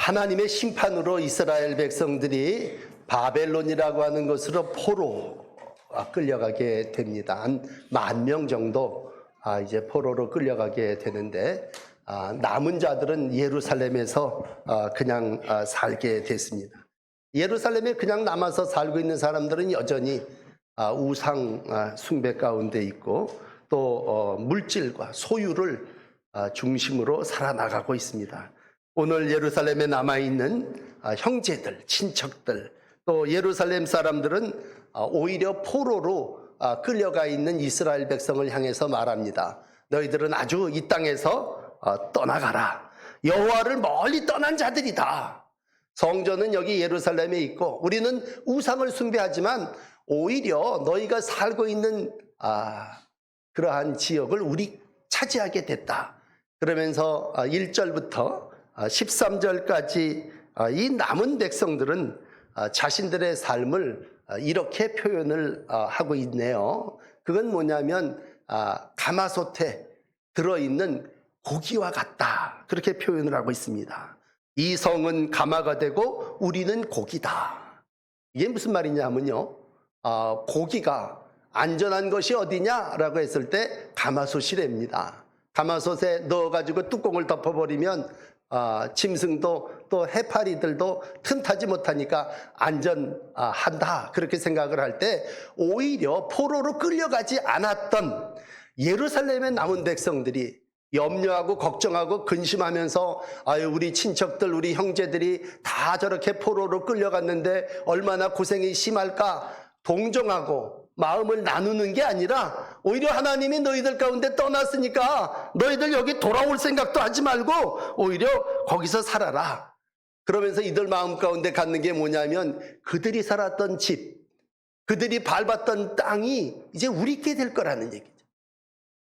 하나님의 심판으로 이스라엘 백성들이 바벨론이라고 하는 곳으로 포로 끌려가게 됩니다. 한 10,000명 정도 이제 포로로 끌려가게 되는데 남은 자들은 예루살렘에서 그냥 살게 됐습니다. 예루살렘에 그냥 남아서 살고 있는 사람들은 여전히 우상 숭배 가운데 있고 또 물질과 소유를 중심으로 살아나가고 있습니다. 오늘 예루살렘에 남아있는 형제들, 친척들, 또 예루살렘 사람들은 오히려 포로로 끌려가 있는 이스라엘 백성을 향해서 말합니다. 너희들은 아주 이 땅에서 떠나가라. 여호와를 멀리 떠난 자들이다. 성전은 여기 예루살렘에 있고 우리는 우상을 숭배하지만 오히려 너희가 살고 있는 그러한 지역을 우리 차지하게 됐다. 그러면서 1절부터 13절까지 이 남은 백성들은 자신들의 삶을 이렇게 표현을 하고 있네요. 그건 뭐냐면 가마솥에 들어있는 고기와 같다. 그렇게 표현을 하고 있습니다. 이 성은 가마가 되고 우리는 고기다. 이게 무슨 말이냐면요. 고기가 안전한 것이 어디냐라고 했을 때 가마솥이랍니다. 가마솥에 넣어가지고 뚜껑을 덮어버리면 짐승도 또 해파리들도 틈타지 못하니까 안전한다. 그렇게 생각을 할 때 오히려 포로로 끌려가지 않았던 예루살렘에 남은 백성들이 염려하고 걱정하고 근심하면서 우리 친척들 우리 형제들이 다 저렇게 포로로 끌려갔는데 얼마나 고생이 심할까 동정하고 마음을 나누는 게 아니라 오히려 하나님이 너희들 가운데 떠났으니까 너희들 여기 돌아올 생각도 하지 말고 오히려 거기서 살아라. 그러면서 이들 마음 가운데 갖는 게 뭐냐면 그들이 살았던 집, 그들이 밟았던 땅이 이제 우리께 될 거라는 얘기죠.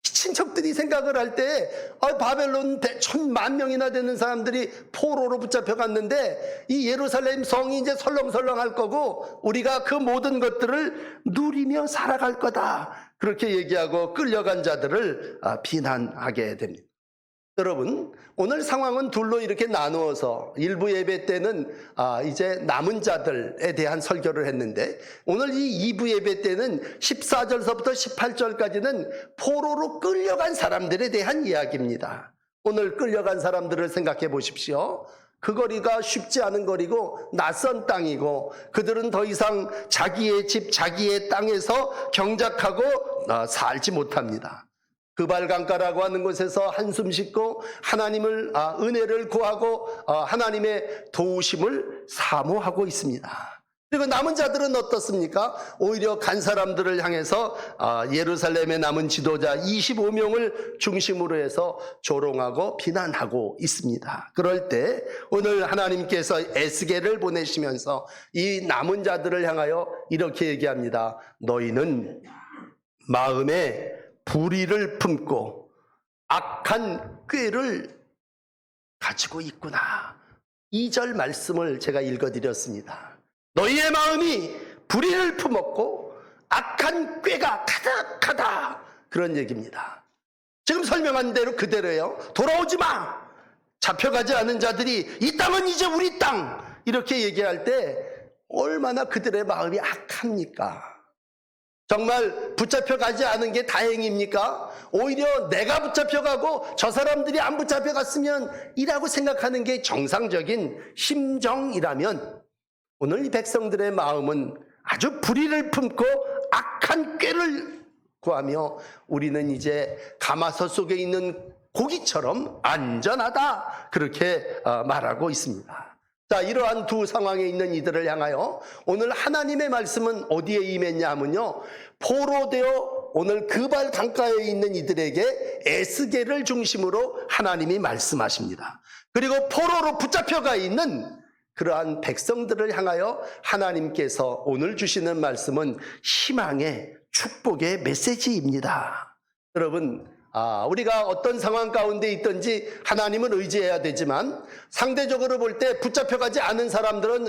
친척들이 생각을 할 때 바벨론 1,000,000명이나 되는 사람들이 포로로 붙잡혀 갔는데 이 예루살렘 성이 이제 설렁설렁할 거고 우리가 그 모든 것들을 누리며 살아갈 거다. 그렇게 얘기하고 끌려간 자들을 비난하게 됩니다. 여러분, 오늘 상황은 둘로 이렇게 나누어서 일부 예배 때는 이제 남은 자들에 대한 설교를 했는데 오늘 이 2부 예배 때는 14절서부터 18절까지는 포로로 끌려간 사람들에 대한 이야기입니다. 오늘 끌려간 사람들을 생각해 보십시오. 그 거리가 쉽지 않은 거리고 낯선 땅이고 그들은 더 이상 자기의 집, 자기의 땅에서 경작하고 살지 못합니다. 그발강가라고 하는 곳에서 한숨 쉬고 하나님을 은혜를 구하고 하나님의 도우심을 사모하고 있습니다. 그리고 남은 자들은 어떻습니까? 오히려 간 사람들을 향해서 예루살렘에 남은 지도자 25명을 중심으로 해서 조롱하고 비난하고 있습니다. 그럴 때 오늘 하나님께서 에스겔을 보내시면서 이 남은 자들을 향하여 이렇게 얘기합니다. 너희는 마음에 불의를 품고 악한 꾀를 가지고 있구나. 2절 말씀을 제가 읽어드렸습니다. 너희의 마음이 불의를 품었고 악한 꾀가 가득하다. 그런 얘기입니다. 지금 설명한 대로 그대로예요. 돌아오지 마. 잡혀가지 않은 자들이 이 땅은 이제 우리 땅. 이렇게 얘기할 때 얼마나 그들의 마음이 악합니까? 정말 붙잡혀가지 않은 게 다행입니까? 오히려 내가 붙잡혀가고 저 사람들이 안 붙잡혀갔으면 이라고 생각하는 게 정상적인 심정이라면 오늘 이 백성들의 마음은 아주 불의를 품고 악한 꾀를 구하며 우리는 이제 가마솥 속에 있는 고기처럼 안전하다. 그렇게 말하고 있습니다. 자, 이러한 두 상황에 있는 이들을 향하여 오늘 하나님의 말씀은 어디에 임했냐 하면요, 포로되어 오늘 그발 강가에 있는 이들에게 에스겔을 중심으로 하나님이 말씀하십니다. 그리고 포로로 붙잡혀가 있는 그러한 백성들을 향하여 하나님께서 오늘 주시는 말씀은 희망의 축복의 메시지입니다. 여러분, 우리가 어떤 상황 가운데 있든지 하나님을 의지해야 되지만 상대적으로 볼 때 붙잡혀가지 않은 사람들은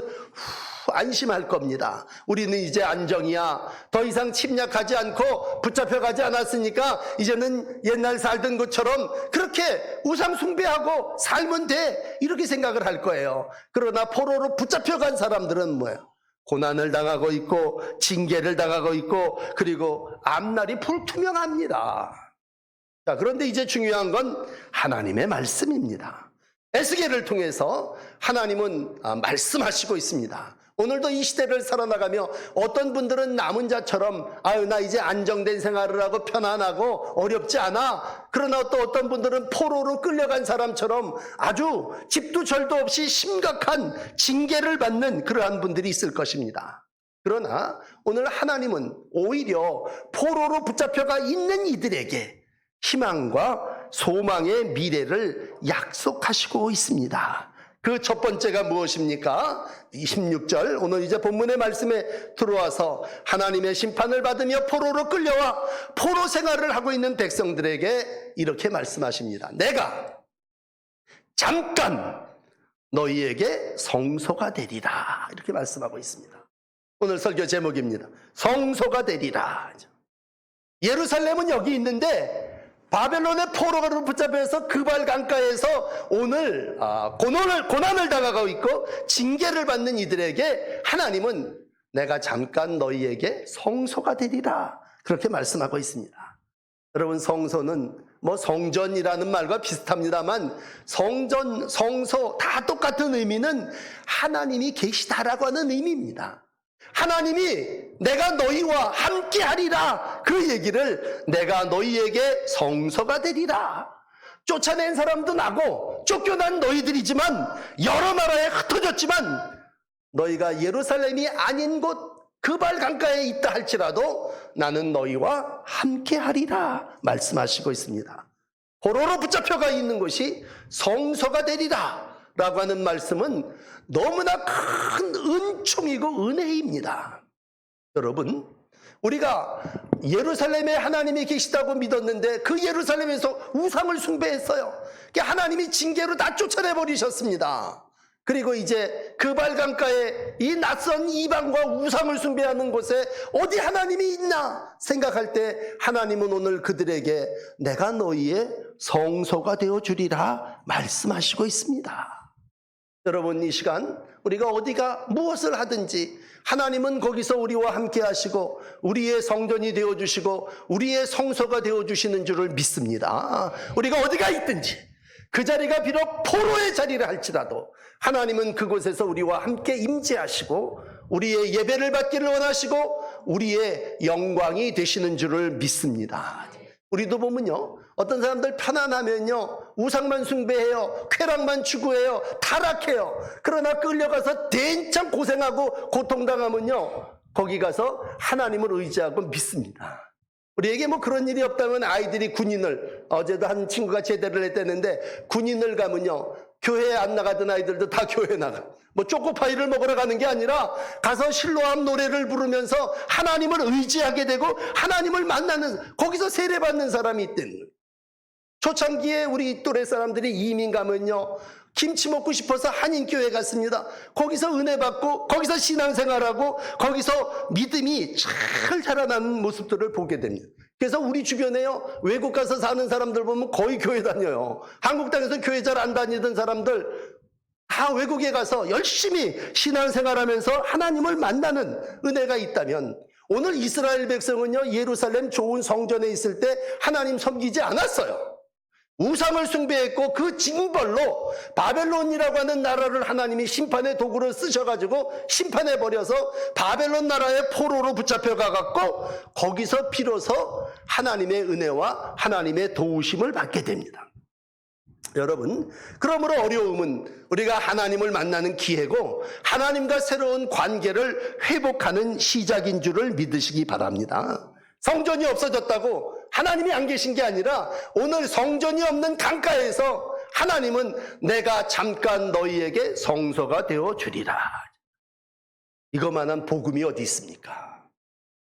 안심할 겁니다. 우리는 이제 안정이야. 더 이상 침략하지 않고 붙잡혀가지 않았으니까 이제는 옛날 살던 것처럼 그렇게 우상 숭배하고 살면 돼. 이렇게 생각을 할 거예요. 그러나 포로로 붙잡혀간 사람들은 뭐예요? 고난을 당하고 있고 징계를 당하고 있고 그리고 앞날이 불투명합니다. 자, 그런데 이제 중요한 건 하나님의 말씀입니다. 에스겔을 통해서 하나님은 말씀하시고 있습니다. 오늘도 이 시대를 살아나가며 어떤 분들은 남은 자처럼 나 이제 안정된 생활을 하고 편안하고 어렵지 않아. 그러나 또 어떤 분들은 포로로 끌려간 사람처럼 아주 집도 절도 없이 심각한 징계를 받는 그러한 분들이 있을 것입니다. 그러나 오늘 하나님은 오히려 포로로 붙잡혀가 있는 이들에게 희망과 소망의 미래를 약속하시고 있습니다. 그 첫 번째가 무엇입니까? 26절 오늘 이제 본문의 말씀에 들어와서 하나님의 심판을 받으며 포로로 끌려와 포로 생활을 하고 있는 백성들에게 이렇게 말씀하십니다. 내가 잠깐 너희에게 성소가 되리라. 이렇게 말씀하고 있습니다. 오늘 설교 제목입니다. 성소가 되리라. 예루살렘은 여기 있는데 바벨론의 포로로 붙잡혀서 그발 강가에서 오늘 고난을 당하고 있고 징계를 받는 이들에게 하나님은 내가 잠깐 너희에게 성소가 되리라 그렇게 말씀하고 있습니다. 여러분, 성소는 뭐 성전이라는 말과 비슷합니다만 성전, 성소 다 똑같은 의미는 하나님이 계시다라고 하는 의미입니다. 하나님이 내가 너희와 함께 하리라 그 얘기를 내가 너희에게 성소가 되리라. 쫓아낸 사람도 나고 쫓겨난 너희들이지만 여러 나라에 흩어졌지만 너희가 예루살렘이 아닌 곳 그발 강가에 있다 할지라도 나는 너희와 함께 하리라 말씀하시고 있습니다. 포로로 붙잡혀가 있는 곳이 성소가 되리라 라고 하는 말씀은 너무나 큰 은총이고 은혜입니다. 여러분, 우리가 예루살렘에 하나님이 계시다고 믿었는데 그 예루살렘에서 우상을 숭배했어요. 하나님이 징계로 다 쫓아내버리셨습니다. 그리고 이제 그발 강가에 이 낯선 이방과 우상을 숭배하는 곳에 어디 하나님이 있나 생각할 때 하나님은 오늘 그들에게 내가 너희의 성소가 되어주리라 말씀하시고 있습니다. 여러분, 이 시간 우리가 어디가 무엇을 하든지 하나님은 거기서 우리와 함께 하시고 우리의 성전이 되어주시고 우리의 성소가 되어주시는 줄을 믿습니다. 우리가 어디가 있든지 그 자리가 비록 포로의 자리를 할지라도 하나님은 그곳에서 우리와 함께 임재하시고 우리의 예배를 받기를 원하시고 우리의 영광이 되시는 줄을 믿습니다. 우리도 보면요, 어떤 사람들 편안하면요 우상만 숭배해요, 쾌락만 추구해요, 타락해요. 그러나 끌려가서 된참 고생하고 고통당하면요 거기 가서 하나님을 의지하고 믿습니다. 우리에게 뭐 그런 일이 없다면 아이들이 군인을, 어제도 한 친구가 제대를 했다는데 군인을 가면요 교회에 안 나가던 아이들도 다 교회 나가. 뭐 초코파이를 먹으러 가는 게 아니라 가서 실로암 노래를 부르면서 하나님을 의지하게 되고 하나님을 만나는, 거기서 세례받는 사람이 있다는 거예요. 초창기에 우리 또래 사람들이 이민 가면요 김치 먹고 싶어서 한인교회 갔습니다. 거기서 은혜 받고 거기서 신앙생활하고 거기서 믿음이 잘 자라나는 모습들을 보게 됩니다. 그래서 우리 주변에요 외국 가서 사는 사람들 보면 거의 교회 다녀요. 한국 땅에서 교회 잘 안 다니던 사람들 다 외국에 가서 열심히 신앙생활하면서 하나님을 만나는 은혜가 있다면, 오늘 이스라엘 백성은요 예루살렘 좋은 성전에 있을 때 하나님 섬기지 않았어요. 우상을 숭배했고 그 징벌로 바벨론이라고 하는 나라를 하나님이 심판의 도구로 쓰셔가지고 심판해버려서 바벨론 나라의 포로로 붙잡혀가갖고 거기서 비로소 하나님의 은혜와 하나님의 도우심을 받게 됩니다. 여러분, 그러므로 어려움은 우리가 하나님을 만나는 기회고 하나님과 새로운 관계를 회복하는 시작인 줄을 믿으시기 바랍니다. 성전이 없어졌다고 하나님이 안 계신 게 아니라 오늘 성전이 없는 강가에서 하나님은 내가 잠깐 너희에게 성소가 되어 주리라. 이거만한 복음이 어디 있습니까?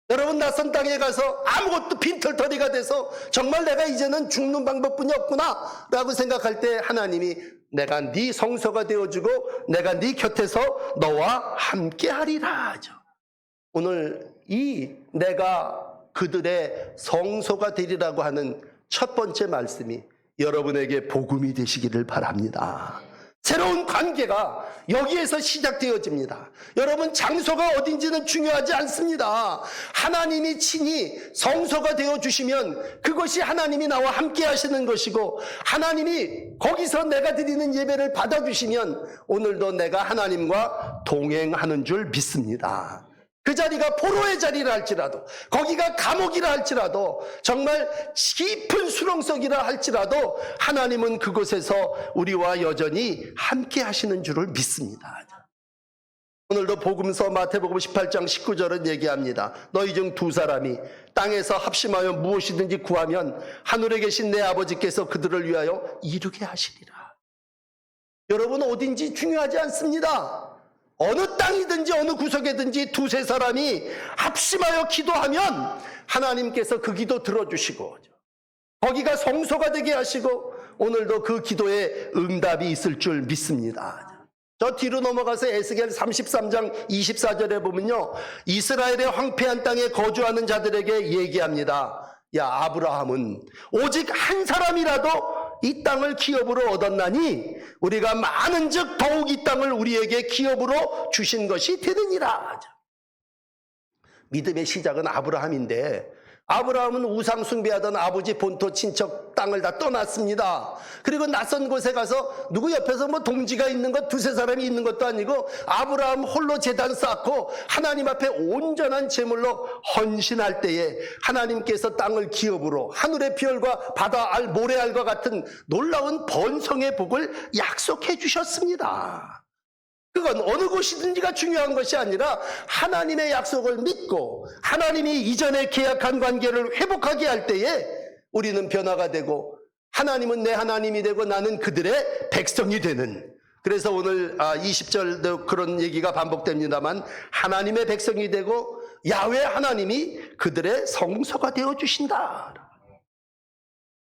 여러분, 낯선 땅에 가서 아무것도 빈털터리가 돼서 정말 내가 이제는 죽는 방법뿐이 없구나 라고 생각할 때 하나님이 내가 네 성소가 되어주고 내가 네 곁에서 너와 함께 하리라 하죠. 오늘 이 내가 그들의 성소가 되리라고 하는 첫 번째 말씀이 여러분에게 복음이 되시기를 바랍니다. 새로운 관계가 여기에서 시작되어집니다. 여러분, 장소가 어딘지는 중요하지 않습니다. 하나님이 친히 성소가 되어주시면 그것이 하나님이 나와 함께 하시는 것이고, 하나님이 거기서 내가 드리는 예배를 받아주시면 오늘도 내가 하나님과 동행하는 줄 믿습니다. 그 자리가 포로의 자리라 할지라도, 거기가 감옥이라 할지라도, 정말 깊은 수렁속이라 할지라도 하나님은 그곳에서 우리와 여전히 함께 하시는 줄을 믿습니다. 오늘도 복음서 마태복음 18장 19절은 얘기합니다. 너희 중 두 사람이 땅에서 합심하여 무엇이든지 구하면 하늘에 계신 내 아버지께서 그들을 위하여 이루게 하시리라. 여러분, 어딘지 중요하지 않습니다. 어느 땅이든지 어느 구석에든지 두세 사람이 합심하여 기도하면 하나님께서 그 기도 들어주시고 거기가 성소가 되게 하시고 오늘도 그 기도에 응답이 있을 줄 믿습니다. 저 뒤로 넘어가서 에스겔 33장 24절에 보면요, 이스라엘의 황폐한 땅에 거주하는 자들에게 얘기합니다. 야, 아브라함은 오직 한 사람이라도 이 땅을 기업으로 얻었나니 우리가 많은즉 더욱 이 땅을 우리에게 기업으로 주신 것이 되느니라. 믿음의 시작은 아브라함인데, 아브라함은 우상 숭배하던 아버지 본토 친척 땅을 다 떠났습니다. 그리고 낯선 곳에 가서 누구 옆에서 뭐 동지가 있는 것, 두세 사람이 있는 것도 아니고 알아브라함 홀로 제단 쌓고 하나님 앞에 온전한 제물로 헌신할 때에 하나님께서 땅을 기업으로 하늘의 별과 바다 알 모래알과 같은 놀라운 번성의 복을 약속해 주셨습니다. 그건 어느 곳이든지가 중요한 것이 아니라 하나님의 약속을 믿고 하나님이 이전에 계약한 관계를 회복하게 할 때에 우리는 변화가 되고 하나님은 내 하나님이 되고 나는 그들의 백성이 되는, 그래서 오늘 20절도 그런 얘기가 반복됩니다만 하나님의 백성이 되고 야훼 하나님이 그들의 성소가 되어주신다.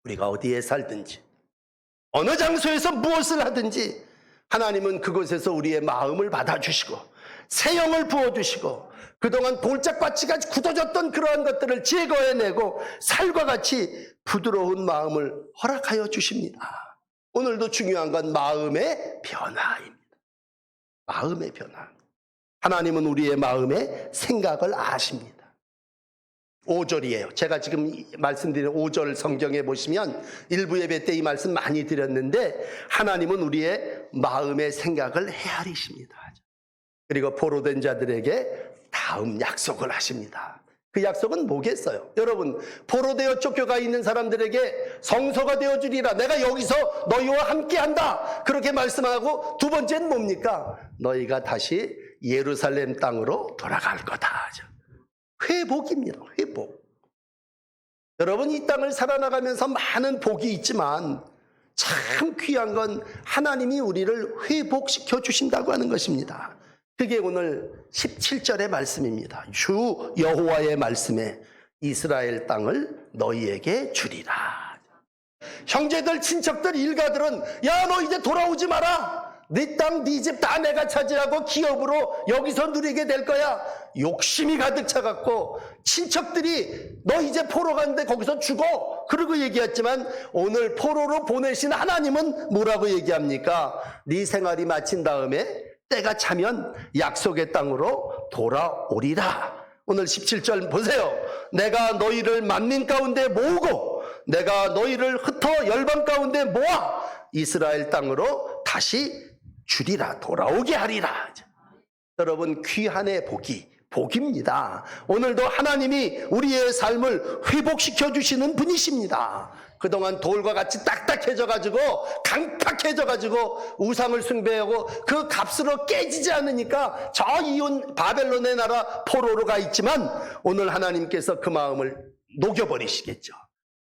우리가 어디에 살든지 어느 장소에서 무엇을 하든지 하나님은 그곳에서 우리의 마음을 받아주시고 새 영을 부어주시고 그동안 돌짝밭이가 굳어졌던 그러한 것들을 제거해내고 살과 같이 부드러운 마음을 허락하여 주십니다. 오늘도 중요한 건 마음의 변화입니다. 마음의 변화. 하나님은 우리의 마음의 생각을 아십니다. 5절이에요. 제가 지금 말씀드린 5절 성경에 보시면 일부 예배 때 이 말씀 많이 드렸는데 하나님은 우리의 마음의 생각을 헤아리십니다. 그리고 포로된 자들에게 다음 약속을 하십니다. 그 약속은 뭐겠어요? 여러분, 포로되어 쫓겨가 있는 사람들에게 성소가 되어주리라, 내가 여기서 너희와 함께한다, 그렇게 말씀하고 두 번째는 뭡니까? 너희가 다시 예루살렘 땅으로 돌아갈 거다. 회복입니다. 회복. 여러분, 이 땅을 살아나가면서 많은 복이 있지만 참 귀한 건 하나님이 우리를 회복시켜 주신다고 하는 것입니다. 그게 오늘 17절의 말씀입니다. 주 여호와의 말씀에 이스라엘 땅을 너희에게 주리라. 형제들, 친척들, 일가들은 야, 너 이제 돌아오지 마라, 네 땅, 네 집 다 내가 차지하고 기업으로 여기서 누리게 될 거야. 욕심이 가득 차갖고 친척들이 너 이제 포로 가는데 거기서 죽어, 그러고 얘기했지만 오늘 포로로 보내신 하나님은 뭐라고 얘기합니까? 네 생활이 마친 다음에 때가 차면 약속의 땅으로 돌아오리라. 오늘 17절 보세요. 내가 너희를 만민 가운데 모으고 내가 너희를 흩어 열방 가운데 모아 이스라엘 땅으로 다시 주리라, 돌아오게 하리라. 여러분, 귀한의 복입니다. 오늘도 하나님이 우리의 삶을 회복시켜 주시는 분이십니다. 그동안 돌과 같이 딱딱해져가지고 강팍해져가지고 우상을 숭배하고 그 값으로 깨지지 않으니까 저 이온 바벨론의 나라 포로로 가 있지만 오늘 하나님께서 그 마음을 녹여버리시겠죠.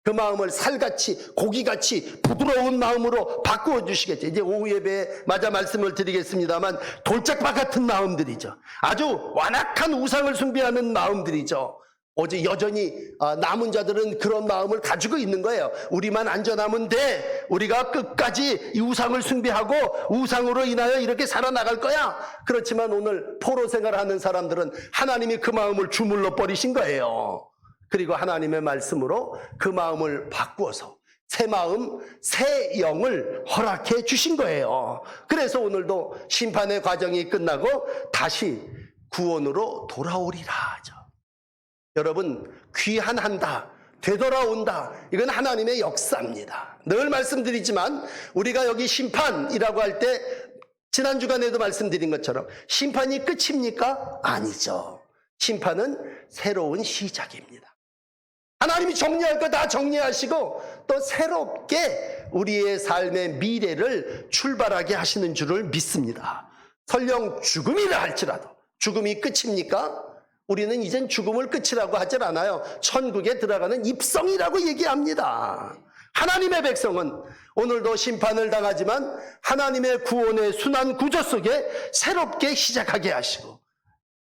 그 마음을 살같이 고기같이 부드러운 마음으로 바꾸어 주시겠죠. 이제 오후 예배에 맞아 말씀을 드리겠습니다만 돌짝밭 같은 마음들이죠. 아주 완악한 우상을 숭배하는 마음들이죠. 오직 여전히 남은 자들은 그런 마음을 가지고 있는 거예요. 우리만 안전하면 돼. 우리가 끝까지 이 우상을 숭배하고 우상으로 인하여 이렇게 살아나갈 거야. 그렇지만 오늘 포로 생활하는 사람들은 하나님이 그 마음을 주물러 버리신 거예요. 그리고 하나님의 말씀으로 그 마음을 바꾸어서 새 마음, 새 영을 허락해 주신 거예요. 그래서 오늘도 심판의 과정이 끝나고 다시 구원으로 돌아오리라 하죠. 여러분, 귀환한다, 되돌아온다, 이건 하나님의 역사입니다. 늘 말씀드리지만 우리가 여기 심판이라고 할 때 지난 주간에도 말씀드린 것처럼 심판이 끝입니까? 아니죠. 심판은 새로운 시작입니다. 하나님이 정리할 거 다 정리하시고 또 새롭게 우리의 삶의 미래를 출발하게 하시는 줄을 믿습니다. 설령 죽음이라 할지라도 죽음이 끝입니까? 우리는 이젠 죽음을 끝이라고 하질 않아요. 천국에 들어가는 입성이라고 얘기합니다. 하나님의 백성은 오늘도 심판을 당하지만 하나님의 구원의 순환 구조 속에 새롭게 시작하게 하시고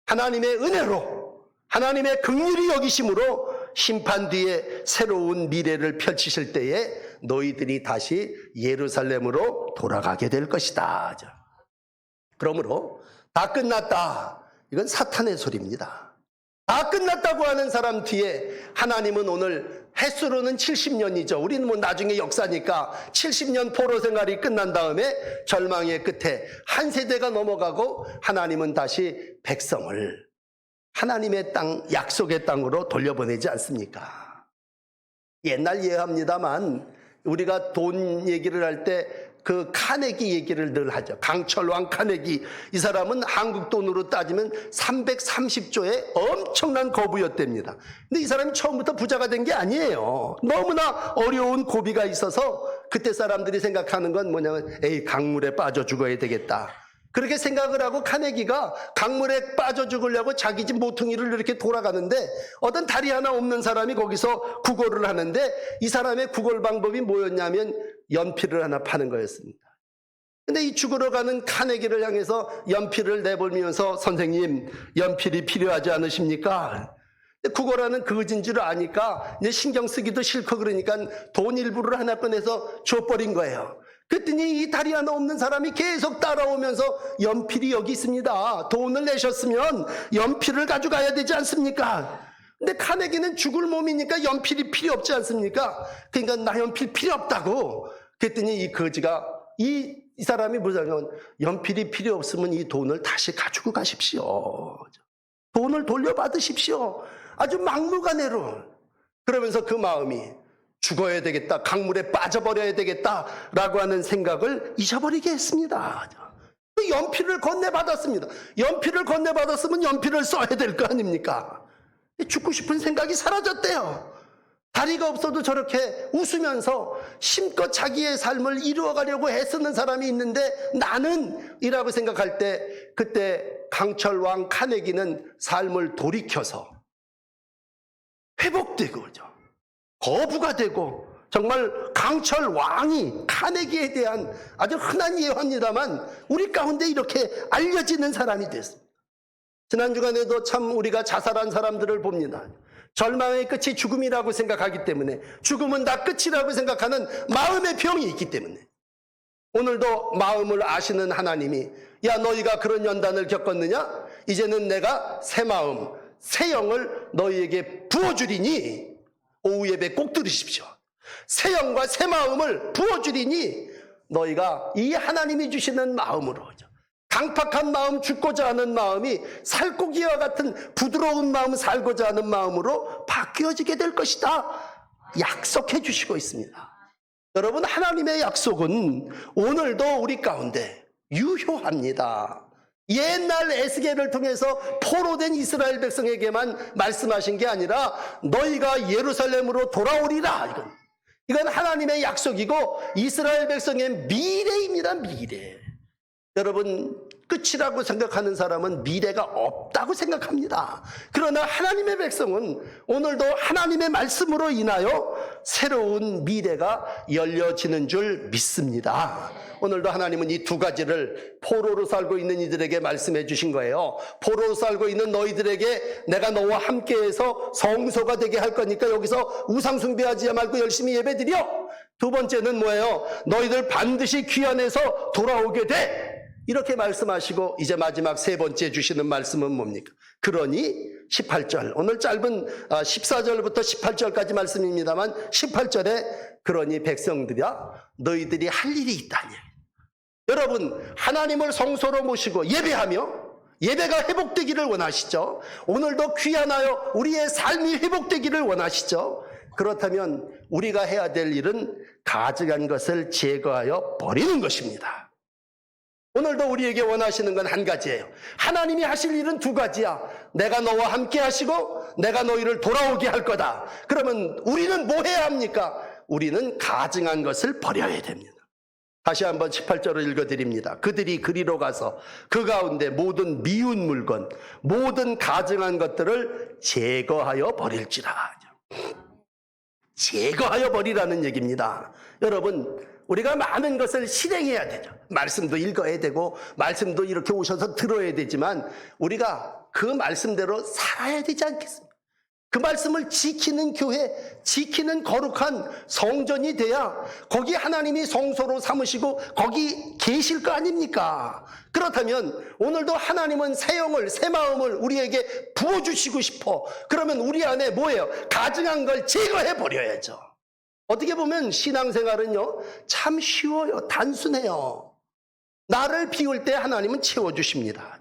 하나님의 은혜로 하나님의 긍휼히 여기심으로 심판 뒤에 새로운 미래를 펼치실 때에 너희들이 다시 예루살렘으로 돌아가게 될 것이다. 그러므로 다 끝났다. 이건 사탄의 소리입니다. 다 끝났다고 하는 사람 뒤에 하나님은 오늘 횟수로는 70년이죠. 우리는 뭐 나중에 역사니까 70년 포로 생활이 끝난 다음에 절망의 끝에 한 세대가 넘어가고 하나님은 다시 백성을 하나님의 땅, 약속의 땅으로 돌려보내지 않습니까? 옛날 예합니다만 우리가 돈 얘기를 할 때 그 카네기 얘기를 늘 하죠. 강철왕 카네기. 이 사람은 한국 돈으로 따지면 330조의 엄청난 거부였답니다. 근데 이 사람이 처음부터 부자가 된 게 아니에요. 너무나 어려운 고비가 있어서 그때 사람들이 생각하는 건 뭐냐면 에이, 강물에 빠져 죽어야 되겠다. 그렇게 생각을 하고 카네기가 강물에 빠져 죽으려고 자기 집 모퉁이를 이렇게 돌아가는데 어떤 다리 하나 없는 사람이 거기서 구걸을 하는데 이 사람의 구걸 방법이 뭐였냐면 연필을 하나 파는 거였습니다. 근데 이 죽으러 가는 카네기를 향해서 연필을 내몰면서 선생님, 연필이 필요하지 않으십니까? 구걸하는 그것인 줄 아니까 이제 신경 쓰기도 싫고 그러니까 돈 일부를 하나 꺼내서 줘버린 거예요. 그랬더니 이 다리 하나 없는 사람이 계속 따라오면서 연필이 여기 있습니다. 돈을 내셨으면 연필을 가져가야 되지 않습니까? 근데 카네기는 죽을 몸이니까 연필이 필요 없지 않습니까? 그러니까 나 연필 필요 없다고. 그랬더니 이 거지가 이 사람이 뭐냐면 연필이 필요 없으면 이 돈을 다시 가지고 가십시오. 돈을 돌려받으십시오. 아주 막무가내로. 그러면서 그 마음이 죽어야 되겠다, 강물에 빠져버려야 되겠다라고 하는 생각을 잊어버리게 했습니다. 그 연필을 건네받았습니다. 연필을 건네받았으면 연필을 써야 될 거 아닙니까? 죽고 싶은 생각이 사라졌대요. 다리가 없어도 저렇게 웃으면서 심껏 자기의 삶을 이루어가려고 애쓰는 사람이 있는데 나는 이라고 생각할 때 그때 강철왕 카네기는 삶을 돌이켜서 회복되고 거부가 되고 정말 강철왕이 카네기에 대한 아주 흔한 예화입니다만 우리 가운데 이렇게 알려지는 사람이 됐습니다. 지난 주간에도 참 우리가 자살한 사람들을 봅니다. 절망의 끝이 죽음이라고 생각하기 때문에 죽음은 다 끝이라고 생각하는 마음의 병이 있기 때문에 오늘도 마음을 아시는 하나님이 야 너희가 그런 연단을 겪었느냐? 이제는 내가 새 마음, 새 영을 너희에게 부어주리니 오후 예배 꼭 들으십시오. 새 영과 새 마음을 부어주리니 너희가 이 하나님이 주시는 마음으로 강팍한 마음, 죽고자 하는 마음이 살코기와 같은 부드러운 마음, 살고자 하는 마음으로 바뀌어지게 될 것이다. 약속해 주시고 있습니다. 여러분, 하나님의 약속은 오늘도 우리 가운데 유효합니다. 옛날 에스겔을 통해서 포로된 이스라엘 백성에게만 말씀하신 게 아니라 너희가 예루살렘으로 돌아오리라. 이건 하나님의 약속이고 이스라엘 백성의 미래입니다. 미래. 여러분, 끝이라고 생각하는 사람은 미래가 없다고 생각합니다. 그러나 하나님의 백성은 오늘도 하나님의 말씀으로 인하여 새로운 미래가 열려지는 줄 믿습니다. 오늘도 하나님은 이 두 가지를 포로로 살고 있는 이들에게 말씀해 주신 거예요. 포로로 살고 있는 너희들에게 내가 너와 함께해서 성소가 되게 할 거니까 여기서 우상 숭배하지 말고 열심히 예배드려. 두 번째는 뭐예요? 너희들 반드시 귀환해서 돌아오게 돼. 이렇게 말씀하시고 이제 마지막 세 번째 주시는 말씀은 뭡니까? 그러니 18절, 오늘 짧은 14절부터 18절까지 말씀입니다만 18절에 그러니 백성들이야 너희들이 할 일이 있다니. 여러분, 하나님을 성소로 모시고 예배하며 예배가 회복되기를 원하시죠? 오늘도 귀환하여 우리의 삶이 회복되기를 원하시죠? 그렇다면 우리가 해야 될 일은 가증한 것을 제거하여 버리는 것입니다. 오늘도 우리에게 원하시는 건 한 가지예요. 하나님이 하실 일은 두 가지야. 내가 너와 함께 하시고 내가 너희를 돌아오게 할 거다. 그러면 우리는 뭐 해야 합니까? 우리는 가증한 것을 버려야 됩니다. 다시 한번 18절을 읽어드립니다. 그들이 그리로 가서 그 가운데 모든 미운 물건, 모든 가증한 것들을 제거하여 버릴지라. 제거하여 버리라는 얘기입니다. 여러분, 우리가 많은 것을 실행해야 되죠. 말씀도 읽어야 되고 말씀도 이렇게 오셔서 들어야 되지만 우리가 그 말씀대로 살아야 되지 않겠습니까? 그 말씀을 지키는 교회, 지키는 거룩한 성전이 돼야 거기 하나님이 성소로 삼으시고 거기 계실 거 아닙니까? 그렇다면 오늘도 하나님은 새 영을, 새 마음을 우리에게 부어주시고 싶어. 그러면 우리 안에 뭐예요? 가증한 걸 제거해 버려야죠. 어떻게 보면 신앙생활은요, 참 쉬워요. 단순해요. 나를 비울 때 하나님은 채워주십니다.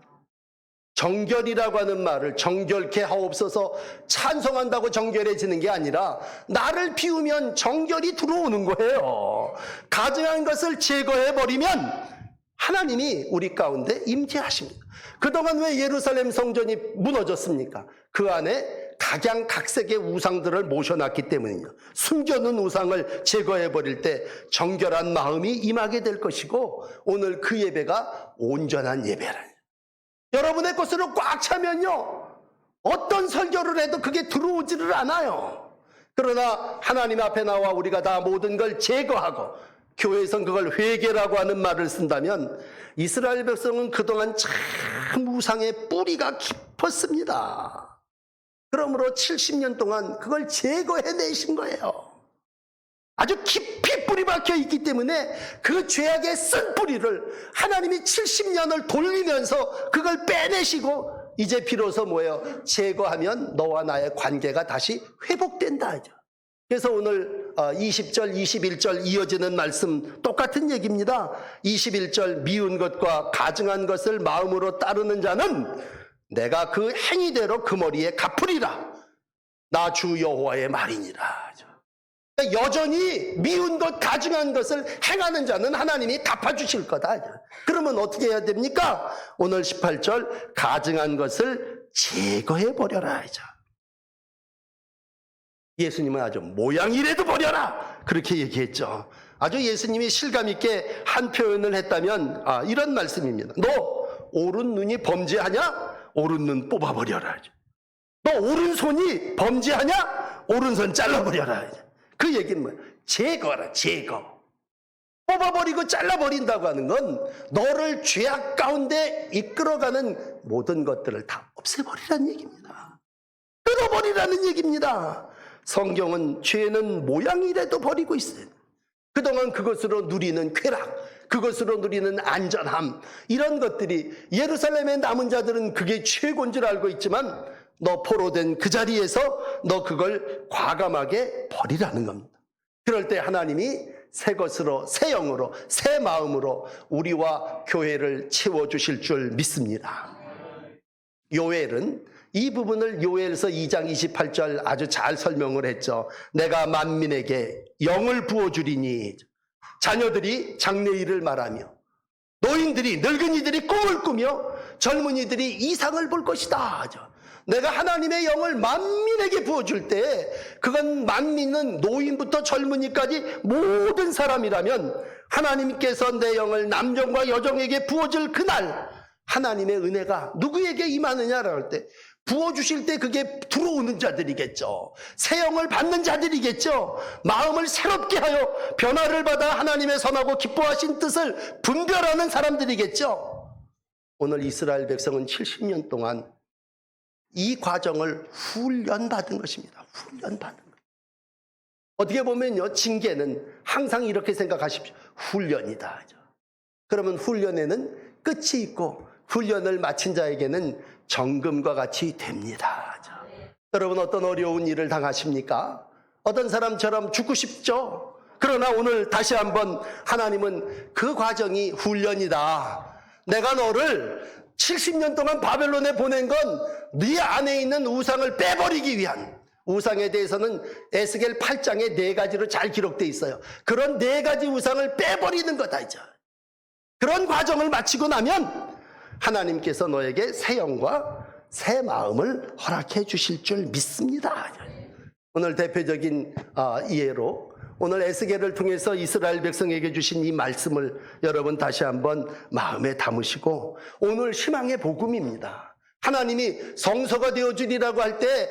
정결이라고 하는 말을 정결케 하옵소서 찬송한다고 정결해지는 게 아니라 나를 비우면 정결이 들어오는 거예요. 가증한 것을 제거해버리면 하나님이 우리 가운데 임재하십니다. 그동안 왜 예루살렘 성전이 무너졌습니까? 그 안에 각양각색의 우상들을 모셔놨기 때문이요. 숨겨놓은 우상을 제거해버릴 때 정결한 마음이 임하게 될 것이고 오늘 그 예배가 온전한 예배라니. 여러분의 것으로 꽉 차면요, 어떤 설교를 해도 그게 들어오지를 않아요. 그러나 하나님 앞에 나와 우리가 다 모든 걸 제거하고 교회에선 그걸 회개라고 하는 말을 쓴다면 이스라엘 백성은 그동안 참 우상의 뿌리가 깊었습니다. 그러므로 70년 동안 그걸 제거해내신 거예요. 아주 깊이 뿌리 박혀 있기 때문에 그 죄악의 쓴 뿌리를 하나님이 70년을 돌리면서 그걸 빼내시고 이제 비로소 뭐예요? 제거하면 너와 나의 관계가 다시 회복된다 하죠. 그래서 오늘 20절, 21절 이어지는 말씀 똑같은 얘기입니다. 21절 미운 것과 가증한 것을 마음으로 따르는 자는 내가 그 행위대로 그 머리에 갚으리라. 나 주 여호와의 말이니라. 여전히 미운 것, 가증한 것을 행하는 자는 하나님이 갚아주실 거다. 그러면 어떻게 해야 됩니까? 오늘 18절 가증한 것을 제거해버려라 하죠. 예수님은 아주 모양이라도 버려라 그렇게 얘기했죠. 아주 예수님이 실감 있게 한 표현을 했다면 이런 말씀입니다. 너 오른눈이 범죄하냐? 오른눈 뽑아버려라 하죠. 너 오른손이 범죄하냐? 오른손 잘라버려라 하죠. 그 얘기는 뭐예요? 제거라, 제거. 뽑아버리고 잘라버린다고 하는 건 너를 죄악 가운데 이끌어가는 모든 것들을 다 없애버리라는 얘기입니다. 끊어버리라는 얘기입니다. 성경은 죄는 모양이라도 버리고 있어요. 그동안 그것으로 누리는 쾌락, 그것으로 누리는 안전함, 이런 것들이 예루살렘에 남은 자들은 그게 최고인 줄 알고 있지만 너 포로된 그 자리에서 너 그걸 과감하게 버리라는 겁니다. 그럴 때 하나님이 새 것으로, 새 영으로, 새 마음으로 우리와 교회를 채워주실 줄 믿습니다. 요엘은 이 부분을 요엘서 2장 28절 아주 잘 설명을 했죠. 내가 만민에게 영을 부어주리니 자녀들이 장래일을 말하며 노인들이, 늙은이들이 꿈을 꾸며 젊은이들이 이상을 볼 것이다. 내가 하나님의 영을 만민에게 부어줄 때 그건 만민은 노인부터 젊은이까지 모든 사람이라면 하나님께서 내 영을 남종과 여종에게 부어줄 그날 하나님의 은혜가 누구에게 임하느냐라고 할 때 부어주실 때 그게 들어오는 자들이겠죠. 새 영을 받는 자들이겠죠. 마음을 새롭게 하여 변화를 받아 하나님의 선하고 기뻐하신 뜻을 분별하는 사람들이겠죠. 오늘 이스라엘 백성은 70년 동안 이 과정을 훈련받은 것입니다. 훈련받은 것. 어떻게 보면요, 징계는 항상 이렇게 생각하십시오. 훈련이다. 그러면 훈련에는 끝이 있고 훈련을 마친 자에게는 정금과 같이 됩니다. 여러분 어떤 어려운 일을 당하십니까? 어떤 사람처럼 죽고 싶죠? 그러나 오늘 다시 한번 하나님은 그 과정이 훈련이다. 내가 너를 70년 동안 바벨론에 보낸 건 네 안에 있는 우상을 빼버리기 위한, 우상에 대해서는 에스겔 8장에 4가지로 잘 기록되어 있어요. 그런 4가지 우상을 빼버리는 거다 이제. 그런 과정을 마치고 나면 하나님께서 너에게 새 영과 새 마음을 허락해 주실 줄 믿습니다. 오늘 대표적인 이해로 오늘 에스겔을 통해서 이스라엘 백성에게 주신 이 말씀을 여러분 다시 한번 마음에 담으시고, 오늘 희망의 복음입니다. 하나님이 성소가 되어주리라고 할 때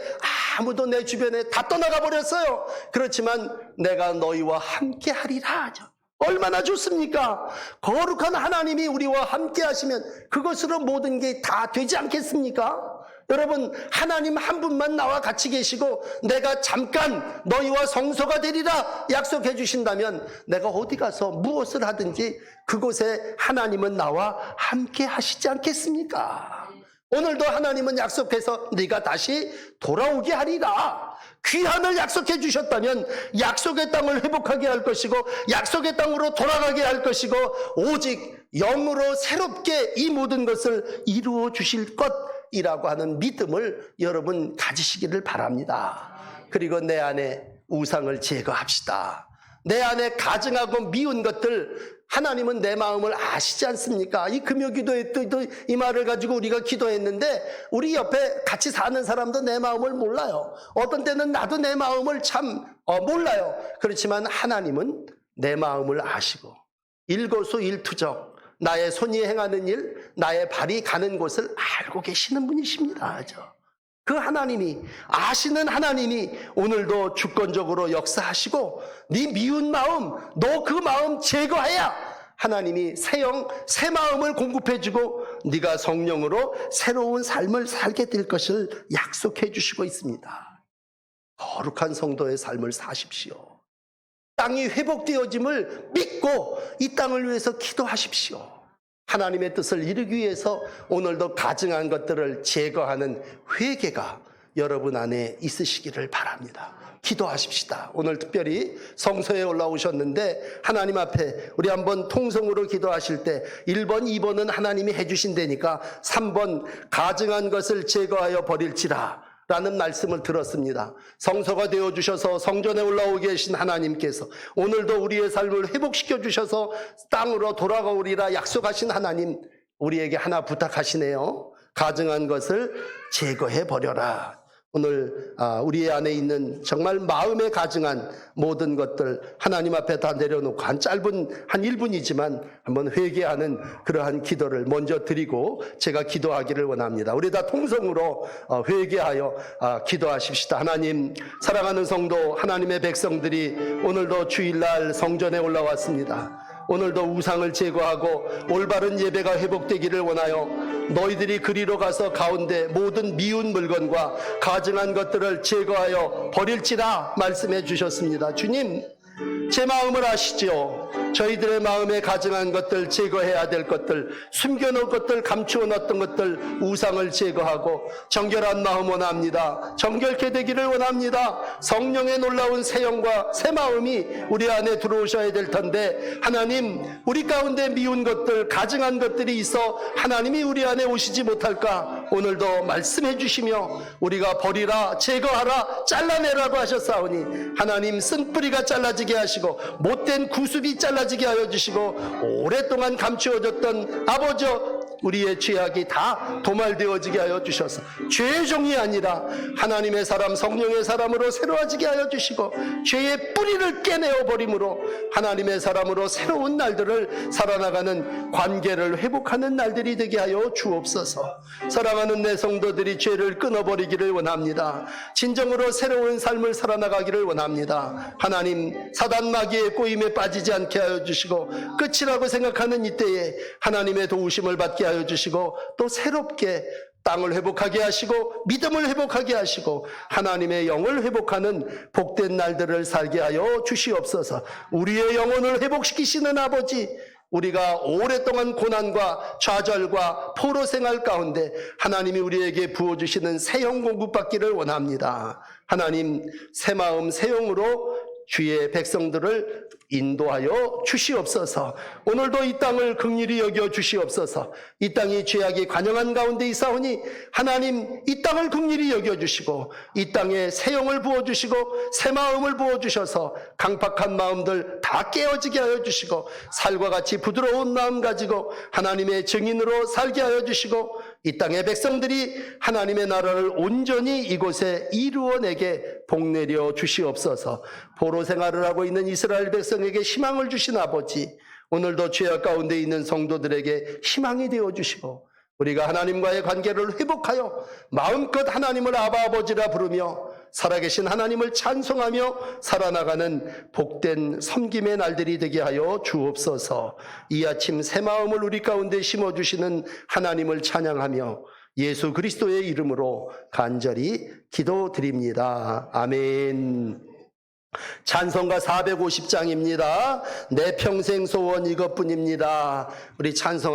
아무도 내 주변에 다 떠나가 버렸어요. 그렇지만 내가 너희와 함께 하리라. 얼마나 좋습니까? 거룩한 하나님이 우리와 함께 하시면 그것으로 모든 게 다 되지 않겠습니까? 여러분, 하나님 한 분만 나와 같이 계시고 내가 잠깐 너희와 성소가 되리라 약속해 주신다면 내가 어디 가서 무엇을 하든지 그곳에 하나님은 나와 함께 하시지 않겠습니까? 오늘도 하나님은 약속해서 네가 다시 돌아오게 하리라. 귀환을 약속해 주셨다면 약속의 땅을 회복하게 할 것이고 약속의 땅으로 돌아가게 할 것이고 오직 영으로 새롭게 이 모든 것을 이루어 주실 것이라고 하는 믿음을 여러분 가지시기를 바랍니다. 그리고 내 안에 우상을 제거합시다. 내 안에 가증하고 미운 것들, 하나님은 내 마음을 아시지 않습니까? 이 금요기도에 또 이 말을 가지고 우리가 기도했는데 우리 옆에 같이 사는 사람도 내 마음을 몰라요. 어떤 때는 나도 내 마음을 참 몰라요. 그렇지만 하나님은 내 마음을 아시고 일거수일투족, 나의 손이 행하는 일, 나의 발이 가는 곳을 알고 계시는 분이십니다. 그 하나님이, 아시는 하나님이 오늘도 주권적으로 역사하시고 네 미운 마음, 너 그 마음 제거해야 하나님이 새 영, 새 마음을 공급해주고 네가 성령으로 새로운 삶을 살게 될 것을 약속해 주시고 있습니다. 거룩한 성도의 삶을 사십시오. 땅이 회복되어짐을 믿고 이 땅을 위해서 기도하십시오. 하나님의 뜻을 이루기 위해서 오늘도 가증한 것들을 제거하는 회개가 여러분 안에 있으시기를 바랍니다. 기도하십시다. 오늘 특별히 성소에 올라오셨는데 하나님 앞에 우리 한번 통성으로 기도하실 때 1번, 2번은 하나님이 해주신다니까 3번 가증한 것을 제거하여 버릴지라 라는 말씀을 들었습니다. 성소가 되어주셔서 성전에 올라오게 계신 하나님께서 오늘도 우리의 삶을 회복시켜 주셔서 땅으로 돌아가오리라 약속하신 하나님, 우리에게 하나 부탁하시네요. 가증한 것을 제거해 버려라. 오늘 우리 안에 있는 정말 마음에 가증한 모든 것들 하나님 앞에 다 내려놓고 한 짧은 한 1분이지만 한번 회개하는 그러한 기도를 먼저 드리고 제가 기도하기를 원합니다. 우리 다 통성으로 회개하여 기도하십시다. 하나님, 사랑하는 성도 하나님의 백성들이 오늘도 주일날 성전에 올라왔습니다. 오늘도 우상을 제거하고 올바른 예배가 회복되기를 원하여 너희들이 그리로 가서 가운데 모든 미운 물건과 가증한 것들을 제거하여 버릴지라 말씀해 주셨습니다. 주님, 제 마음을 아시지요. 저희들의 마음에 가증한 것들, 제거해야 될 것들, 숨겨놓은 것들, 감추어 놨던 것들, 우상을 제거하고 정결한 마음 원합니다. 정결케 되기를 원합니다. 성령의 놀라운 새 영과 새 마음이 우리 안에 들어오셔야 될 텐데 하나님, 우리 가운데 미운 것들, 가증한 것들이 있어 하나님이 우리 안에 오시지 못할까? 오늘도 말씀해 주시며 우리가 버리라, 제거하라, 잘라내라고 하셨사오니 하나님, 쓴뿌리가 잘라지게 하시고 못된 구습이 잘라지게 하여 주시고 오랫동안 감추어졌던 아버지 우리의 죄악이 다 도말되어지게 하여 주셔서 죄의 종이 아니라 하나님의 사람, 성령의 사람으로 새로워지게 하여 주시고 죄의 뿌리를 깨내어 버림으로 하나님의 사람으로 새로운 날들을 살아나가는 관계를 회복하는 날들이 되게 하여 주옵소서. 사랑하는 내 성도들이 죄를 끊어버리기를 원합니다. 진정으로 새로운 삶을 살아나가기를 원합니다. 하나님, 사단 마귀의 꼬임에 빠지지 않게 하여 주시고 끝이라고 생각하는 이때에 하나님의 도우심을 받게 하여 주시고 또 새롭게 땅을 회복하게 하시고 믿음을 회복하게 하시고 하나님의 영을 회복하는 복된 날들을 살게 하여 주시옵소서. 우리의 영혼을 회복시키시는 아버지, 우리가 오랫동안 고난과 좌절과 포로 생활 가운데 하나님이 우리에게 부어주시는 새 영 공급받기를 원합니다. 하나님, 새 마음 새 영으로 주의 백성들을 인도하여 주시옵소서. 오늘도 이 땅을 긍휼히 여겨 주시옵소서. 이 땅이 죄악이 관영한 가운데 있사오니 하나님, 이 땅을 긍휼히 여겨 주시고 이 땅에 새 영을 부어주시고 새 마음을 부어주셔서 강팍한 마음들 다 깨어지게 하여 주시고 살과 같이 부드러운 마음 가지고 하나님의 증인으로 살게 하여 주시고 이 땅의 백성들이 하나님의 나라를 온전히 이곳에 이루어내게 복내려 주시옵소서. 포로 생활을 하고 있는 이스라엘 백성에게 희망을 주신 아버지, 오늘도 죄악 가운데 있는 성도들에게 희망이 되어 주시고 우리가 하나님과의 관계를 회복하여 마음껏 하나님을 아바 아버지라 부르며 살아계신 하나님을 찬송하며 살아나가는 복된 섬김의 날들이 되게 하여 주옵소서. 이 아침 새 마음을 우리 가운데 심어주시는 하나님을 찬양하며 예수 그리스도의 이름으로 간절히 기도드립니다. 아멘. 찬송가 450장입니다. 내 평생 소원 이것뿐입니다. 우리 찬송